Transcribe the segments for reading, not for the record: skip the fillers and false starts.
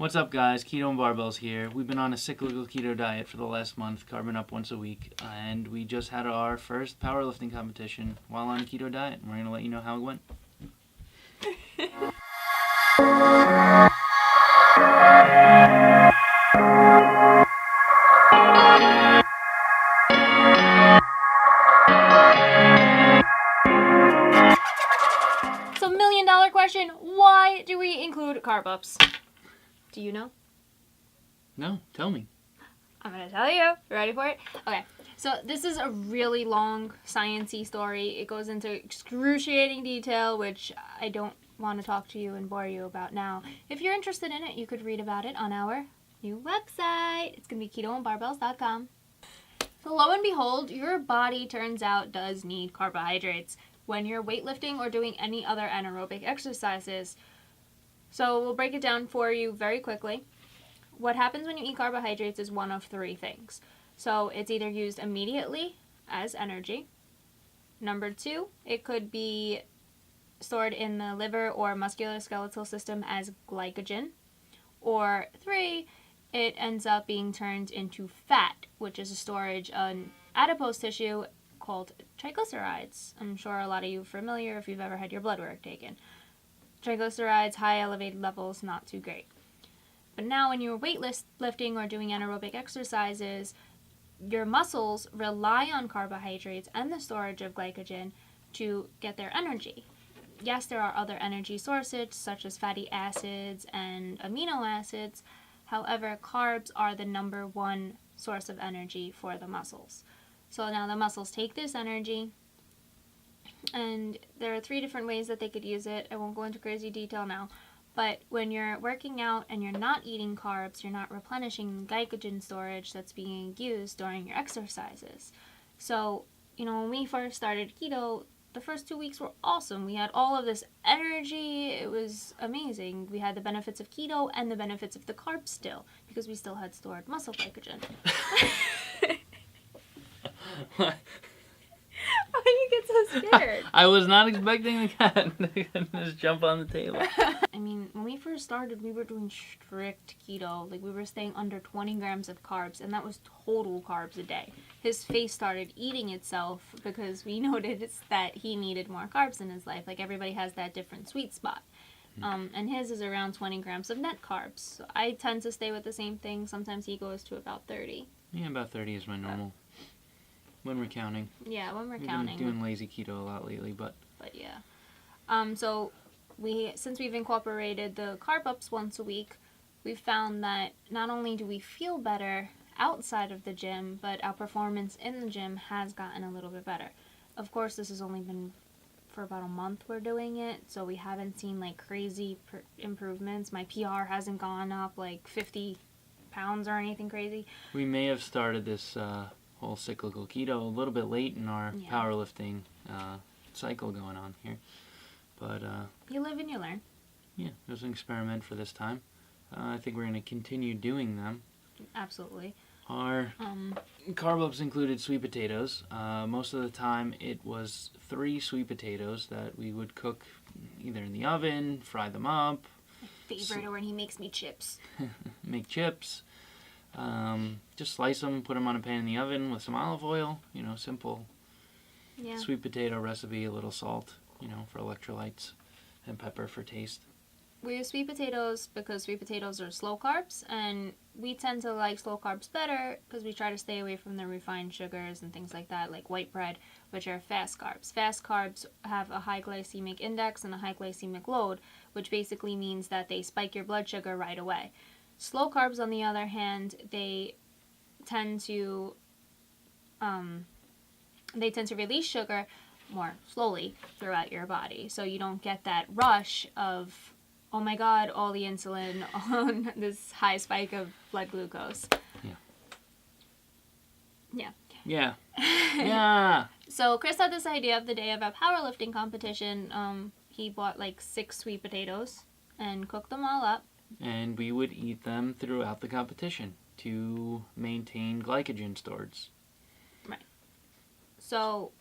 What's up, guys? Keto and Barbells here. We've been on a cyclical keto diet for the last month, carbing up once a week, and we just had our first powerlifting competition while on a keto diet, and we're going to let you know how it went. So, $1,000,000 question, why do we include carb ups? Do you know? No, tell me. I'm going to tell you. Ready for it? Okay. So this is a really long science-y story. It goes into excruciating detail, which I don't want to talk to you and bore you about now. If you're interested in it, you could read about it on our new website. It's going to be ketoandbarbells.com. So lo and behold, your body turns out does need carbohydrates when you're weightlifting or doing any other anaerobic exercises. So we'll break it down for you very quickly. What happens when you eat carbohydrates is one of three things. So it's either used immediately as energy. Number two, it could be stored in the liver or musculoskeletal system as glycogen. Or three, it ends up being turned into fat, which is a storage on adipose tissue called triglycerides. I'm sure a lot of you are familiar if you've ever had your blood work taken. Triglycerides, high elevated levels, not too great. But now when you're weightlifting or doing anaerobic exercises, your muscles rely on carbohydrates and the storage of glycogen to get their energy. Yes, there are other energy sources such as fatty acids and amino acids. However, carbs are the number one source of energy for the muscles. So now the muscles take this energy, and there are three different ways that they could use it. I won't go into crazy detail now. But when you're working out and you're not eating carbs, you're not replenishing the glycogen storage that's being used during your exercises. So, when we first started keto, the first 2 weeks were awesome. We had all of this energy. It was amazing. We had the benefits of keto and the benefits of the carbs still, because we still had stored muscle glycogen. What? Why do you get so scared? I was not expecting the cat to just jump on the table. I mean, when we first started, we were doing strict keto. Like, we were staying under 20 grams of carbs, and that was total carbs a day. His face started eating itself because we noticed that he needed more carbs in his life. Like, everybody has that different sweet spot. And his is around 20 grams of net carbs. So I tend to stay with the same thing. Sometimes he goes to about 30. Yeah, about 30 is my normal. When we're counting. Yeah, when we're We've counting. been doing lazy keto a lot lately, but yeah. So since we've incorporated the carb ups once a week, we've found that not only do we feel better outside of the gym, but our performance in the gym has gotten a little bit better. Of course, this has only been for about a month we're doing it, so we haven't seen like crazy improvements. My PR hasn't gone up like 50 pounds or anything crazy. We may have started this whole cyclical keto a little bit late in our powerlifting cycle going on here, but you live and you learn. Yeah, it was an experiment for this time. I think we're going to continue doing them. Absolutely. Our carb ups included sweet potatoes. Most of the time it was 3 sweet potatoes that we would cook either in the oven, fry them up. My favorite, or when he makes me chips. Make chips. Just slice them, put them on a pan in the oven with some olive oil. Simple sweet potato recipe, a little salt, for electrolytes, and pepper for taste. We use sweet potatoes because sweet potatoes are slow carbs, and we tend to like slow carbs better because we try to stay away from the refined sugars and things like that, like white bread, which are fast carbs. Fast carbs have a high glycemic index and a high glycemic load, which basically means that they spike your blood sugar right away. Slow carbs, on the other hand, they tend to release sugar more slowly throughout your body, so you don't get that rush of, oh my god, all the insulin on this high spike of blood glucose. Yeah. So Chris had this idea of the day of a powerlifting competition. He bought like 6 sweet potatoes and cooked them all up. And we would eat them throughout the competition to maintain glycogen storage. Right. So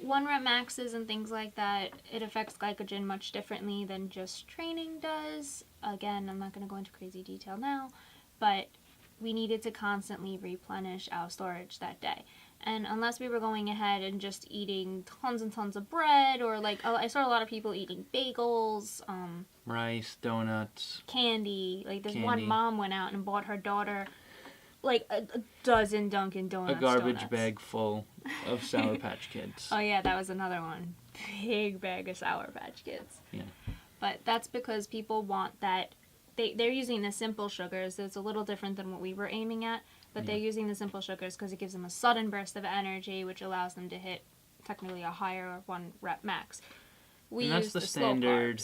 1 rep maxes and things like that, it affects glycogen much differently than just training does. Again, I'm not going to go into crazy detail now, but we needed to constantly replenish our storage that day. And unless we were going ahead and just eating tons and tons of bread, or like I saw a lot of people eating bagels, rice, donuts, candy. Like this one mom went out and bought her daughter like a dozen Dunkin' Donuts. A garbage donuts. bag full of Sour Patch Kids. Oh yeah, that was another one. Big bag of Sour Patch Kids. Yeah. But that's because people want that. They're using the simple sugars. It's a little different than what we were aiming at. But they're using the simple sugars because it gives them a sudden burst of energy, which allows them to hit technically a higher 1 rep max. And that's the standard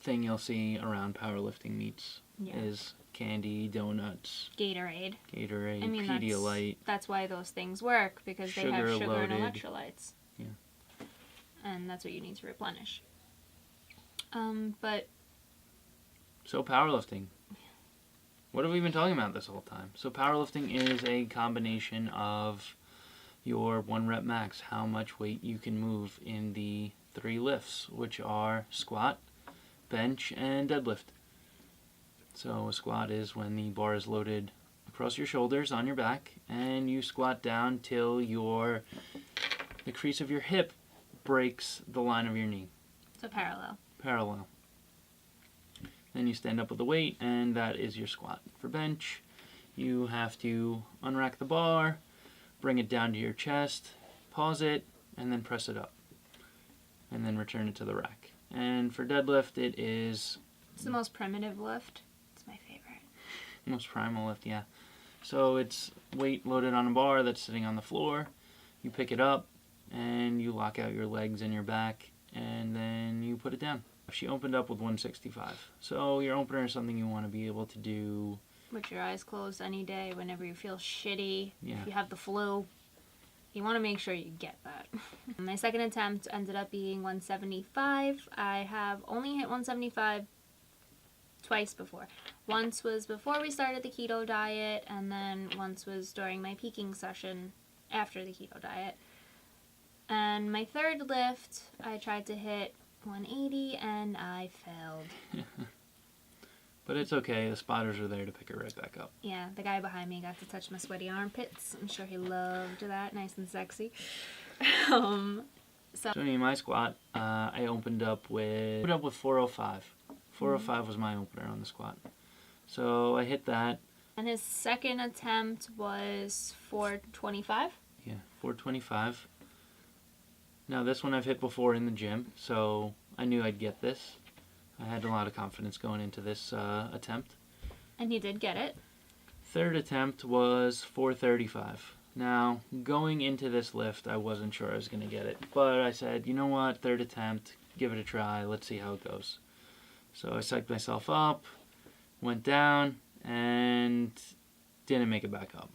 thing you'll see around powerlifting meets is candy, donuts, Gatorade, I mean, Pedialyte. That's why those things work, because they have sugar loaded. And electrolytes. Yeah. And that's what you need to replenish. So powerlifting. What have we been talking about this whole time? So powerlifting is a combination of your 1 rep max, how much weight you can move in the 3 lifts, which are squat, bench, and deadlift. So a squat is when the bar is loaded across your shoulders on your back, and you squat down till the crease of your hip breaks the line of your knee. So parallel. Parallel. Then you stand up with the weight, and that is your squat. For bench, you have to unrack the bar, bring it down to your chest, pause it, and then press it up. And then return it to the rack. And for deadlift, it's the most primitive lift. It's my favorite. Most primal lift, yeah. So it's weight loaded on a bar that's sitting on the floor. You pick it up, and you lock out your legs and your back, and then you put it down. She opened up with 165. So your opener is something you want to be able to do with your eyes closed any day, whenever you feel shitty, yeah. If you have the flu. You want to make sure you get that. My second attempt ended up being 175. I have only hit 175 twice before. Once was before we started the keto diet, and then once was during my peaking session after the keto diet. And my third lift, I tried to hit 180 and I failed. But it's okay, the spotters are there to pick it right back up. Yeah, the guy behind me got to touch my sweaty armpits. I'm sure he loved that, nice and sexy. So in my squat, I opened up with 405. 405 was my opener on the squat. So I hit that. And his second attempt was 425? Yeah, 425. Now this one I've hit before in the gym, so I knew I'd get this. I had a lot of confidence going into this attempt. And you did get it. Third attempt was 435. Now, going into this lift, I wasn't sure I was going to get it. But I said, you know what, third attempt, give it a try, let's see how it goes. So I psyched myself up, went down, and didn't make it back up.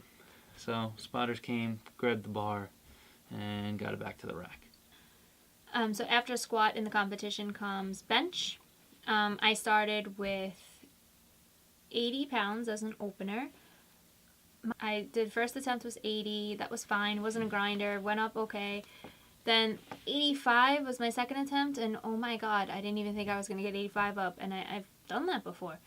So spotters came, grabbed the bar, and got it back to the rack. So after squat in the competition comes bench. I started with 80 pounds as an opener. I did first attempt was 80. That was fine. It wasn't a grinder. Went up okay. Then 85 was my second attempt, and oh my god, I didn't even think I was going to get 85 up, and I've done that before.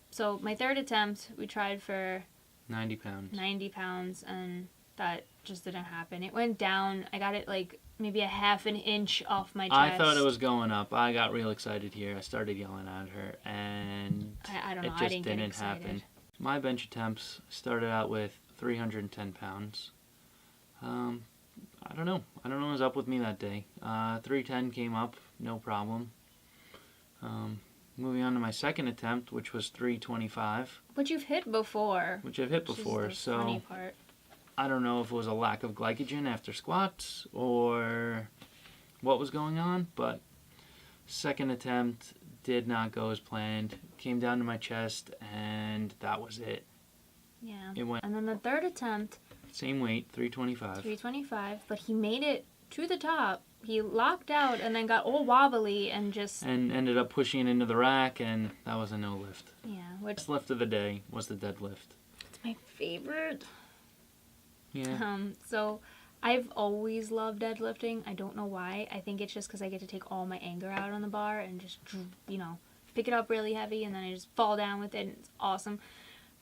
So my third attempt, we tried for 90 pounds. 90 pounds, and that just didn't happen. It went down. I got it like maybe a half an inch off my chest. I thought it was going up. I got real excited here. I started yelling at her, and I don't know. It just didn't happen. My bench attempts started out with 310 pounds. I don't know. I don't know what was up with me that day. 310 came up, no problem. Moving on to my second attempt, which was 325. Which you've hit before. Which I've hit before, so funny part. I don't know if it was a lack of glycogen after squats or what was going on, but second attempt did not go as planned. Came down to my chest, and that was it. Yeah. It went. And then the third attempt. Same weight, 325. 325, but he made it to the top. He locked out and then got all wobbly and just... And ended up pushing it into the rack, and that was a no lift. Yeah. Best lift of the day was the deadlift. It's my favorite. Yeah. So I've always loved deadlifting. I don't know why. I think it's just because I get to take all my anger out on the bar and just, you know, pick it up really heavy and then I just fall down with it and it's awesome.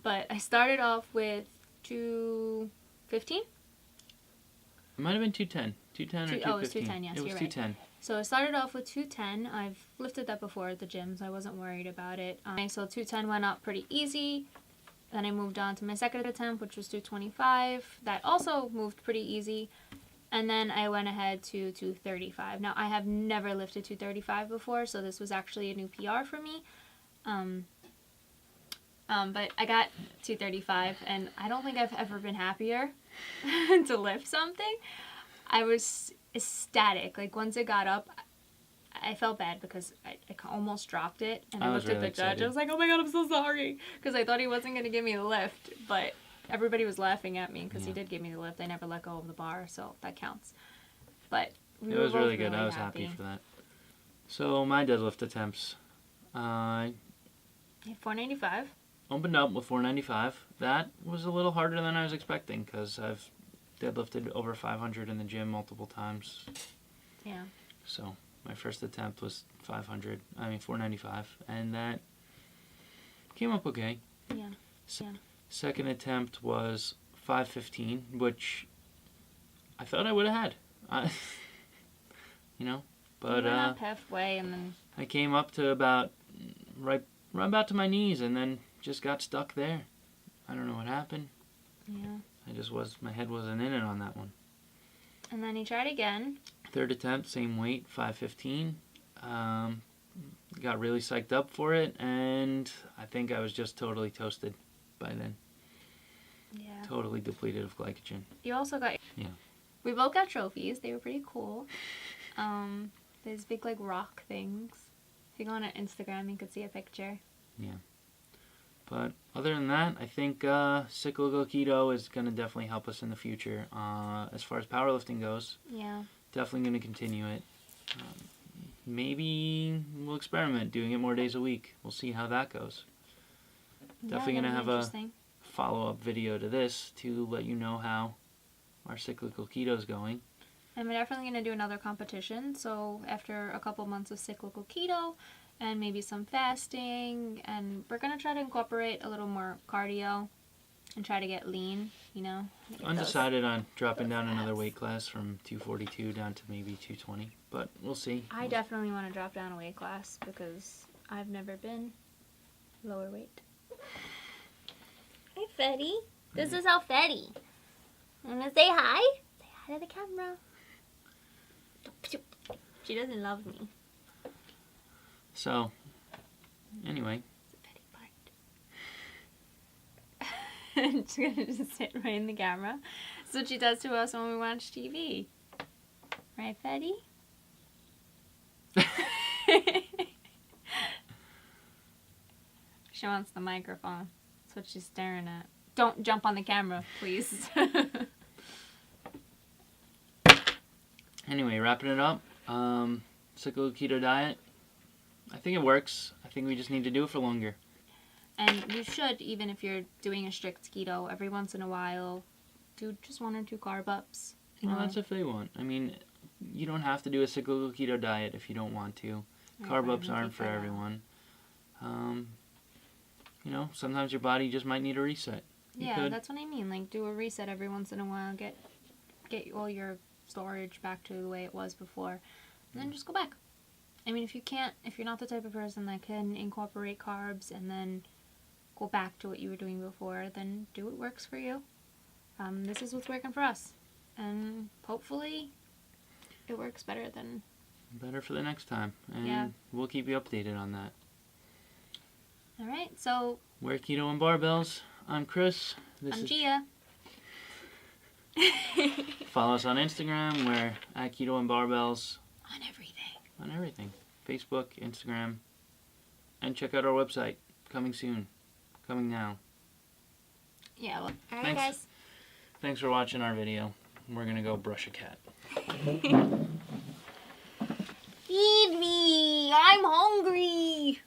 But I started off with 215. It might have been 210. 210 or 215. Oh, it was 210, yes, it was you're 210. Right. So I started off with 210. I've lifted that before at the gym, so I wasn't worried about it. So 210 went up pretty easy. Then I moved on to my second attempt, which was 225. That also moved pretty easy. And then I went ahead to 235. Now, I have never lifted 235 before, so this was actually a new PR for me. But I got 235, and I don't think I've ever been happier to lift something. I was ecstatic. Like, once it got up, I felt bad because I almost dropped it, and I looked at the judge. I was like, oh my god, I'm so sorry, because I thought he wasn't going to give me the lift, but everybody was laughing at me because he did give me the lift. I never let go of the bar, so that counts. But it was really good. I was happy for that. So my deadlift attempts, 495. Opened up with 495. That was a little harder than I was expecting because I've deadlifted over 500 in the gym multiple times. Yeah. So my first attempt was 495, and that came up okay. Yeah. Second attempt was 515, which I thought I would have had. But you went up halfway, and then I came up to about right about to my knees, and then just got stuck there. I don't know what happened. Yeah. My head wasn't in it on that one. And then he tried again. Third attempt, same weight, 515. Got really psyched up for it, and I think I was just totally toasted by then. Yeah. Totally depleted of glycogen. You also got... Yeah. We both got trophies. They were pretty cool. There's big, like, rock things. If you go on our Instagram, you could see a picture. Yeah. But other than that, I think Cyclical Keto is going to definitely help us in the future. As far as powerlifting goes, yeah, definitely going to continue it. Maybe we'll experiment doing it more days a week. We'll see how that goes. Definitely going to have a follow-up video to this to let you know how our Cyclical Keto is going. And we're definitely going to do another competition. So after a couple months of Cyclical Keto, and maybe some fasting, and we're going to try to incorporate a little more cardio and try to get lean, you know. Undecided on dropping down another weight class from 242 down to maybe 220, but we'll see. I definitely want to drop down a weight class because I've never been lower weight. Hi, Fetty. This is our Fetty. Want to say hi? Say hi to the camera. She doesn't love me. So, anyway. She's going to just sit right in the camera. That's what she does to us when we watch TV. Right, Fetty? She wants the microphone. That's what she's staring at. Don't jump on the camera, please. Anyway, wrapping it up. Cyclical Keto diet. I think it works. I think we just need to do it for longer. And you should, even if you're doing a strict keto, every once in a while, do just 1 or 2 carb ups. Well, that's if they want. I mean, you don't have to do a cyclical keto diet if you don't want to. Carb ups aren't for everyone. Sometimes your body just might need a reset. That's what I mean. Like, do a reset every once in a while. Get all your storage back to the way it was before, and then just go back. I mean, if you're not the type of person that can incorporate carbs and then go back to what you were doing before, then do what works for you. This is what's working for us. And hopefully it works better for the next time. And we'll keep you updated on that. All right, so... We're Keto and Barbells. I'm Chris. I'm Gia. Follow us on Instagram. We're at Keto and Barbells. On everything. Facebook, Instagram. And check out our website. Coming soon. Coming now. Yeah, well, alright guys. Thanks for watching our video. We're gonna go brush a cat. Feed me! I'm hungry!